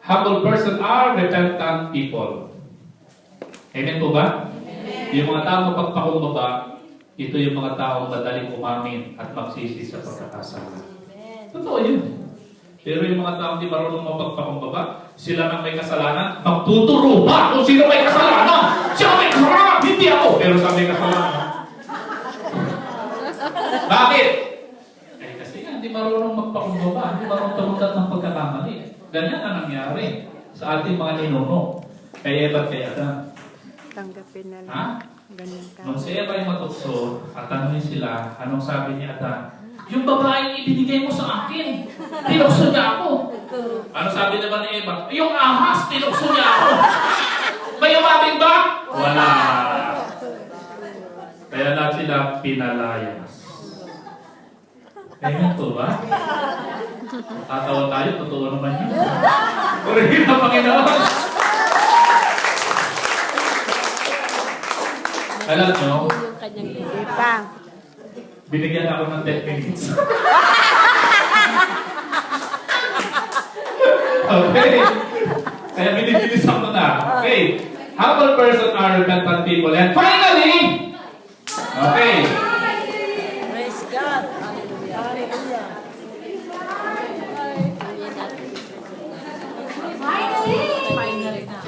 Humble person are repentant people. Amen po ba? Amen. Yung mga taong mapagpakumbaba, ito yung mga taong madaling umamin at magsisi sa pagkakasala. Totoo yun. Pero yung mga taong di marunong mapagpakumbaba, sila nang may kasalanan, magtuturo ba kung sino may kasalanan? Siya may kasalanan, hindi ako. Pero siya may kasalanan. Bakit? Eh kasi hindi marunong magpakumbaba, hindi marunong tumuntat ng pagkakamali. Ganyan ang nangyari sa ating mga ninuno. Kaya ba't kaya na? Tanggapin na lang. Ha? Ganyan ka. Nung si Eva ay matukso, at tanongin sila, anong sabi ni Adan? Yung babaeng ibinigay mo sa akin, tinukso niya ako. Ano sabi naman ni Eva? Yung ahas, tinukso niya ako. May umamin ba? Wala. Kaya lahat sila pinalayas. Kaya ito ba? Tatawa tayo, totoo naman yun. Purihin ang Panginoon. Alam nyo, Yung kanyang ipa. binigyan ako ng 10 minutes. Okay. Kaya binibilis ako na. Okay. Humble person are repentant people. And finally, okay. Praise God. Hallelujah. Hallelujah. Finally na.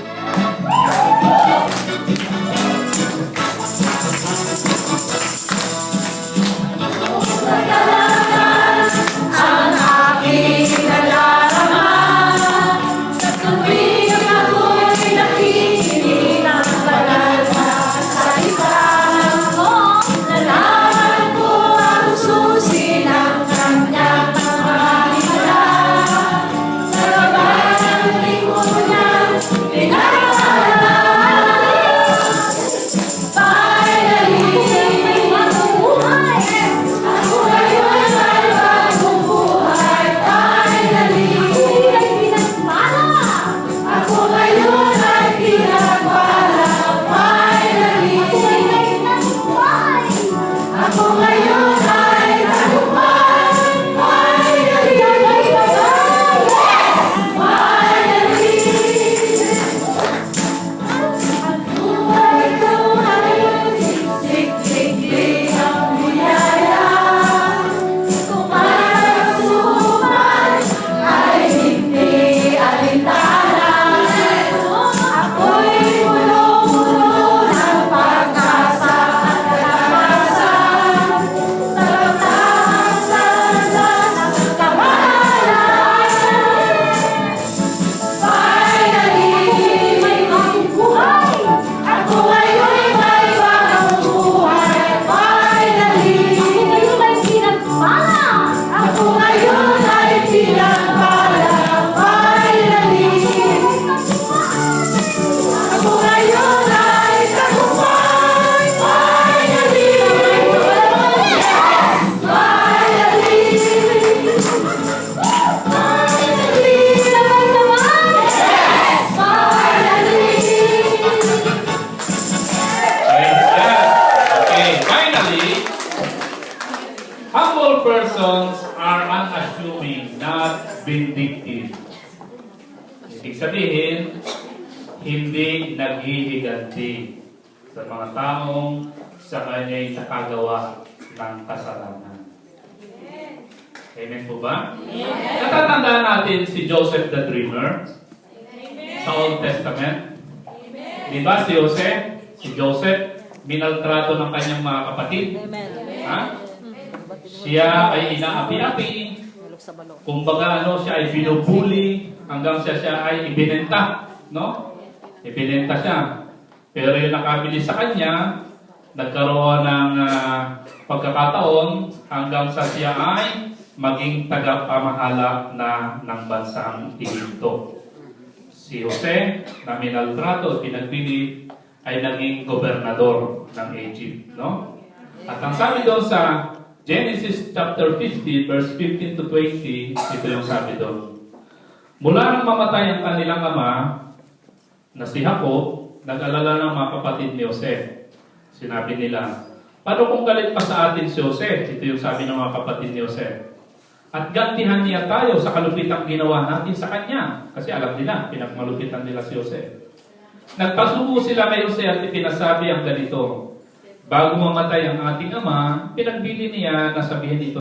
Humble persons are unassuming, not vindictive. Ibig sabihin, hindi naghihiganti sa mga taong sa kanya'y nakagawa ng kasalanan. Amen po ba? Yes. Natatandaan natin si Joseph the Dreamer sa Old Testament. Di ba si Joseph, minaltrato ng kanyang mga kapatid? Ha? Siya ay inaapi-api. Kumbaga siya ay binubuli hanggang siya ay ibinenta, no? Ibinenta siya. Pero yung nakabili sa kanya, nagkaroon ng pagkakataon hanggang sa siya ay maging tagapamahala na ng bansang Egypto. Si Jose, na minaltrato at pinagpili, ay naging gobernador ng Egypt, no? At ang sabi doon sa Genesis chapter 50, verse 15 to 20, ito yung sabi doon. Mula nang mamatay ang kanilang ama, na si Jacob, nag-alala ng mga kapatid ni Jose. Sinabi nila, paano kung galit pa sa atin si Jose? Ito yung sabi ng mga kapatid ni Jose. At gantihan niya tayo sa kalupitang ginawa natin sa Kanya. Kasi alam nila, pinagmalupitan nila si Jose. Nagpasuko sila kay Jose at ipinasabi ang ganito. Bago mamatay ang ating ama, pinagbili niya na sabihin ito